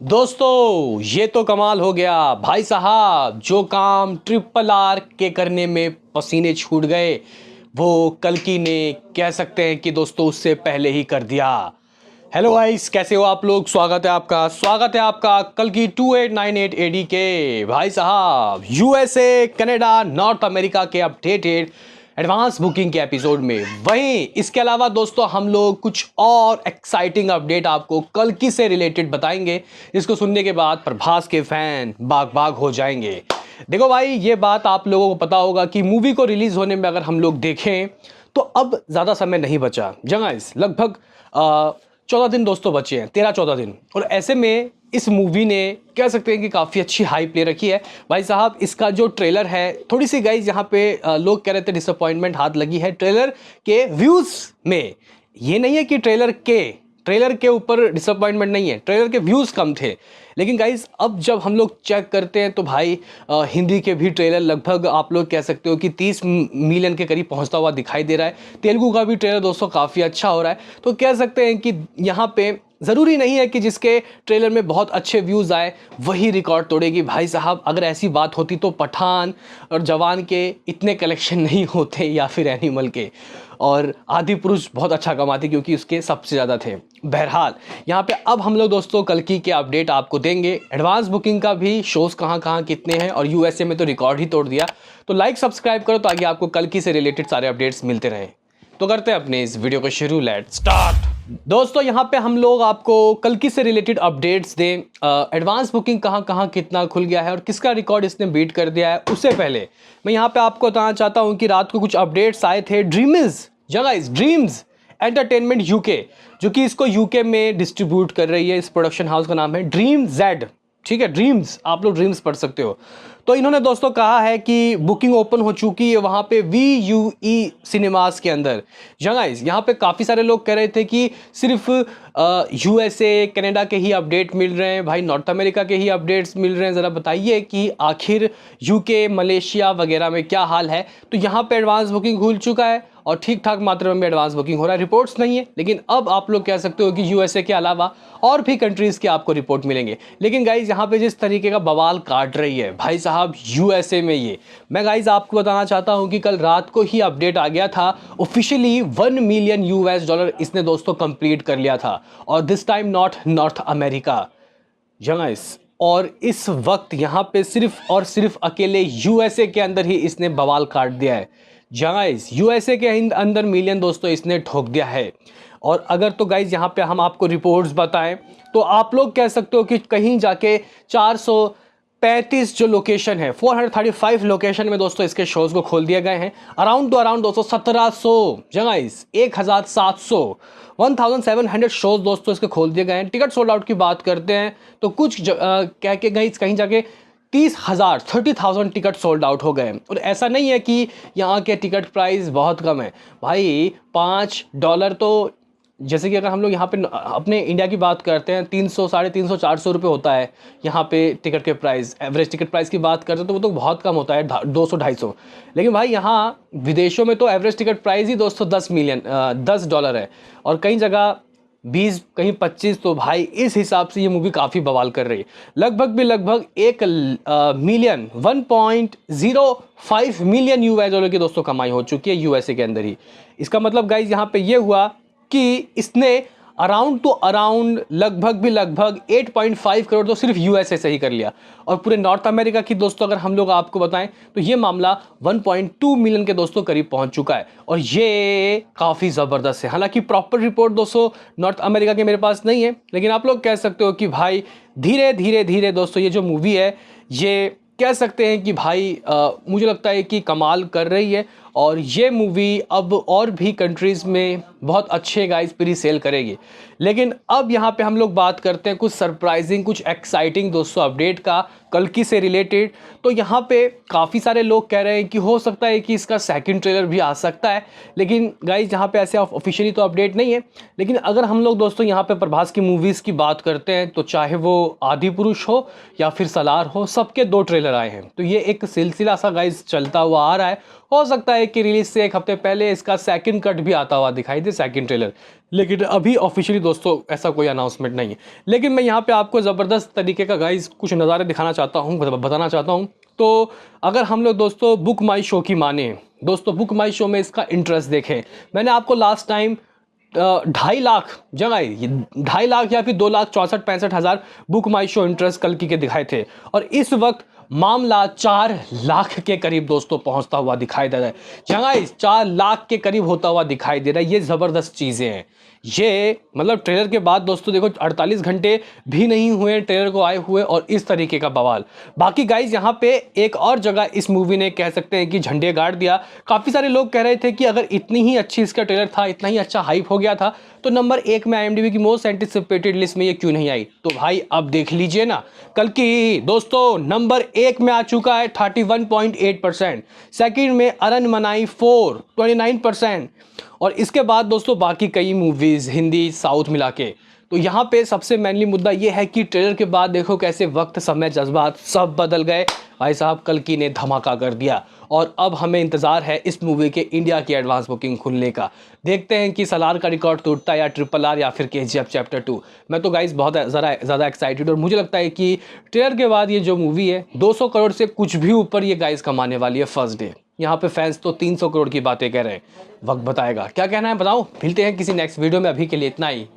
दोस्तों ये तो कमाल हो गया भाई साहब। जो काम RRR के करने में पसीने छूट गए वो कल्कि ने कह सकते हैं कि दोस्तों उससे पहले ही कर दिया। हेलो गाइस, कैसे हो आप लोग। स्वागत है आपका कल्कि 2898 एडी के भाई साहब यूएसए कनाडा नॉर्थ अमेरिका के अपडेटेड एडवांस बुकिंग के एपिसोड में। वहीं इसके अलावा दोस्तों हम लोग कुछ और एक्साइटिंग अपडेट आपको कल्कि से रिलेटेड बताएंगे, जिसको सुनने के बाद प्रभास के फैन बाग बाग हो जाएंगे। देखो भाई, ये बात आप लोगों को पता होगा कि मूवी को रिलीज होने में अगर हम लोग देखें तो अब ज़्यादा समय नहीं बचा। जगह लगभग 14 दिन दोस्तों बचे हैं, 13-14 दिन। और ऐसे में इस मूवी ने कह सकते हैं कि काफ़ी अच्छी हाइप ले रखी है भाई साहब। इसका जो ट्रेलर है, थोड़ी सी गाइज यहाँ पे लोग कह रहे थे डिसअपॉइंटमेंट हाथ लगी है ट्रेलर के व्यूज़ में। ये नहीं है कि ट्रेलर के ऊपर डिसअपॉइंटमेंट नहीं है, ट्रेलर के व्यूज़ कम थे। लेकिन गाइज अब जब हम लोग चेक करते हैं तो भाई हिंदी के भी ट्रेलर लगभग आप लोग कह सकते हो कि 30 मिलियन के करीब पहुंचता हुआ दिखाई दे रहा है। तेलुगु का भी ट्रेलर दोस्तों काफ़ी अच्छा हो रहा है। तो कह सकते हैं कि यहाँ पे ज़रूरी नहीं है कि जिसके ट्रेलर में बहुत अच्छे व्यूज़ आए वही रिकॉर्ड तोड़ेगी भाई साहब। अगर ऐसी बात होती तो पठान और जवान के इतने कलेक्शन नहीं होते, या फिर एनिमल के, और आदि पुरुष बहुत अच्छा कमाते क्योंकि उसके सबसे ज़्यादा थे। बहरहाल यहाँ पे अब हम लोग दोस्तों कल्कि के अपडेट आपको देंगे, एडवांस बुकिंग का भी, शोज़ कहाँ कहाँ कितने हैं, और यूएसए में तो रिकॉर्ड ही तोड़ दिया। तो लाइक सब्सक्राइब करो ताकि आपको कल्कि से रिलेटेड सारे अपडेट्स मिलते रहें। तो करते हैं अपने इस वीडियो को शुरू, लेट्स स्टार्ट। दोस्तों यहाँ पे हम लोग आपको कल्कि से रिलेटेड अपडेट्स दें, एडवांस बुकिंग कहाँ कहाँ कितना खुल गया है और किसका रिकॉर्ड इसने बीट कर दिया है। उससे पहले मैं यहाँ पे आपको बताना चाहता हूँ कि रात को कुछ अपडेट्स आए थे ड्रीम्स एंटरटेनमेंट यूके, जो कि इसको यूके में डिस्ट्रीब्यूट कर रही है। इस प्रोडक्शन हाउस का नाम है ड्रीम जेड, ठीक है, ड्रीम्स, आप लोग ड्रीम्स पढ़ सकते हो। तो इन्होंने दोस्तों कहा है कि बुकिंग ओपन हो चुकी है वहाँ पे VUE सिनेमास के अंदर। गाइस यहाँ पे काफ़ी सारे लोग कह रहे थे कि सिर्फ यूएसए कनाडा के ही अपडेट मिल रहे हैं, भाई नॉर्थ अमेरिका के ही अपडेट्स मिल रहे हैं। ज़रा बताइए कि आखिर यूके मलेशिया वगैरह में क्या हाल है। तो यहाँ पे एडवांस बुकिंग खुल चुका है और ठीक ठाक मात्रा में एडवांस बुकिंग हो रहा है। रिपोर्ट्स नहीं है, लेकिन अब आप लोग कह सकते हो कि यूएसए के अलावा और भी कंट्रीज़ के आपको रिपोर्ट मिलेंगे। लेकिन गाइज यहाँ पे जिस तरीके का बवाल काट रही है भाई साहब यूएसए में, ये मैं गाइज आपको बताना चाहता हूँ कि कल रात को ही अपडेट आ गया था। ऑफिशियली $1 मिलियन इसने दोस्तों कंप्लीट कर लिया था, और दिस टाइम नॉर्थ अमेरिका। और इस वक्त यहाँ पे सिर्फ और सिर्फ अकेले यूएसए के अंदर ही इसने बवाल काट दिया है। गाइस यूएसए के अंदर मिलियन दोस्तों इसने ठोक दिया है। और अगर तो गाइज यहाँ पे हम आपको रिपोर्ट्स बताएं तो आप लोग कह सकते हो कि कहीं जाके 435 जो लोकेशन है, 435 लोकेशन में दोस्तों इसके शोज़ को खोल दिए गए हैं। अराउंड दोस्तों 1700 गाइस 1700 1700 शोज़ दोस्तों इसके खोल दिए गए हैं। टिकट सोल्ड आउट की बात करते हैं तो कुछ कह के गाइस कहीं जाके 30,000 टिकट सोल्ड आउट हो गए। और ऐसा नहीं है कि यहाँ के टिकट प्राइस बहुत कम है भाई, $5 तो, जैसे कि अगर हम लोग यहाँ पे अपने इंडिया की बात करते हैं 300, 350, 400 रुपये होता है यहाँ पे टिकट के प्राइस। एवरेज टिकट प्राइस की बात करते हैं तो वो तो बहुत कम होता है, 200-250। लेकिन भाई यहाँ विदेशों में तो एवरेज टिकट प्राइस ही दोस्तों $10 है, और कई जगह 20, कहीं 25। तो भाई इस हिसाब से ये मूवी काफ़ी बवाल कर रही है। लगभग 1 मिलियन 1.05 मिलियन US डॉलर की दोस्तों कमाई हो चुकी है यूएसए के अंदर ही। इसका मतलब गाइज यहाँ पे ये हुआ कि इसने अराउंड लगभग 8.5 करोड़ तो सिर्फ यूएसए से ही कर लिया। और पूरे नॉर्थ अमेरिका की दोस्तों अगर हम लोग आपको बताएं तो ये मामला 1.2 मिलियन के दोस्तों करीब पहुंच चुका है, और ये काफ़ी ज़बरदस्त है। हालांकि प्रॉपर रिपोर्ट दोस्तों नॉर्थ अमेरिका के मेरे पास नहीं है, लेकिन आप लोग कह सकते हो कि भाई धीरे दोस्तों ये जो मूवी है ये कह सकते हैं कि भाई मुझे लगता है कि कमाल कर रही है। और ये मूवी अब और भी कंट्रीज़ में बहुत अच्छे गाइस प्री सेल करेगी। लेकिन अब यहाँ पे हम लोग बात करते हैं कुछ सरप्राइजिंग, कुछ एक्साइटिंग दोस्तों अपडेट का कल्कि से रिलेटेड। तो यहाँ पे काफ़ी सारे लोग कह रहे हैं कि हो सकता है कि इसका सेकंड ट्रेलर भी आ सकता है। लेकिन गाइस यहाँ पे ऐसे ऑफिशियली तो अपडेट नहीं है। लेकिन अगर हम लोग दोस्तों यहाँ पे प्रभास की मूवीज़ की बात करते हैं तो चाहे वो आदि पुरुष हो या फिर सलार हो, सबके 2 ट्रेलर आए हैं। तो ये एक सिलसिला सा गाइस चलता हुआ आ रहा है। हो सकता है कि रिलीज से एक हफ्ते पहले इसका सेकंड कट भी आता हुआ दिखाई दे, सेकंड ट्रेलर। लेकिन अभी ऑफिशियली दोस्तों ऐसा कोई अनाउंसमेंट नहीं है। लेकिन मैं यहाँ पे आपको ज़बरदस्त तरीके का गाइस कुछ नज़ारे दिखाना चाहता हूँ, बताना चाहता हूँ। तो अगर हम लोग दोस्तों बुक माई शो की माने, दोस्तों बुक माई शो में इसका इंटरेस्ट देखें, मैंने आपको लास्ट टाइम 2.5 लाख जगह, 2.5 लाख या फिर 2,64,65,000 बुक माई शो इंटरेस्ट कल की के दिखाए थे, और इस वक्त मामला 4 लाख के करीब दोस्तों पहुंचता हुआ दिखाई दे रहा है। जगह 4 लाख के करीब होता हुआ दिखाई दे रहा है। ये ज़बरदस्त चीज़ें हैं। ये मतलब ट्रेलर के बाद दोस्तों देखो 48 घंटे भी नहीं हुए ट्रेलर को आए हुए, और इस तरीके का बवाल। बाकी गाइज यहाँ पे एक और जगह इस मूवी ने कह सकते हैं कि झंडे गाड़ दिया। काफ़ी सारे लोग कह रहे थे कि अगर इतनी ही अच्छी इसका ट्रेलर था, इतना ही अच्छा हाइप हो गया था, तो नंबर 1 में IMDb की मोस्ट एंटिसिपेटेड लिस्ट में ये क्यों नहीं आई। तो भाई अब देख लीजिए ना, कल की दोस्तों नंबर 1 में आ चुका है 31.8%, सेकंड में अरनमनाई 4 29%, और इसके बाद दोस्तों बाकी कई मूवीज़ हिंदी साउथ मिला के। तो यहाँ पे सबसे मेनली मुद्दा ये है कि ट्रेलर के बाद देखो कैसे वक्त, समय, जज्बात सब बदल गए। भाई साहब कल्कि ने धमाका कर दिया, और अब हमें इंतज़ार है इस मूवी के इंडिया की एडवांस बुकिंग खुलने का। देखते हैं कि सलार का रिकॉर्ड टूटता है या RRR या फिर KGF चैप्टर 2। मैं तो गाइस बहुत ज़्यादा एक्साइटेड, और मुझे लगता है कि ट्रेलर के बाद ये जो मूवी है 200 करोड़ से कुछ भी ऊपर ये गाइस कमाने वाली है फर्स्ट डे। यहाँ पे फैंस तो 300 करोड़ की बातें कह रहे हैं। वक्त बताएगा। क्या कहना है बताओ। मिलते हैं किसी नेक्स्ट वीडियो में, अभी के लिए इतना ही।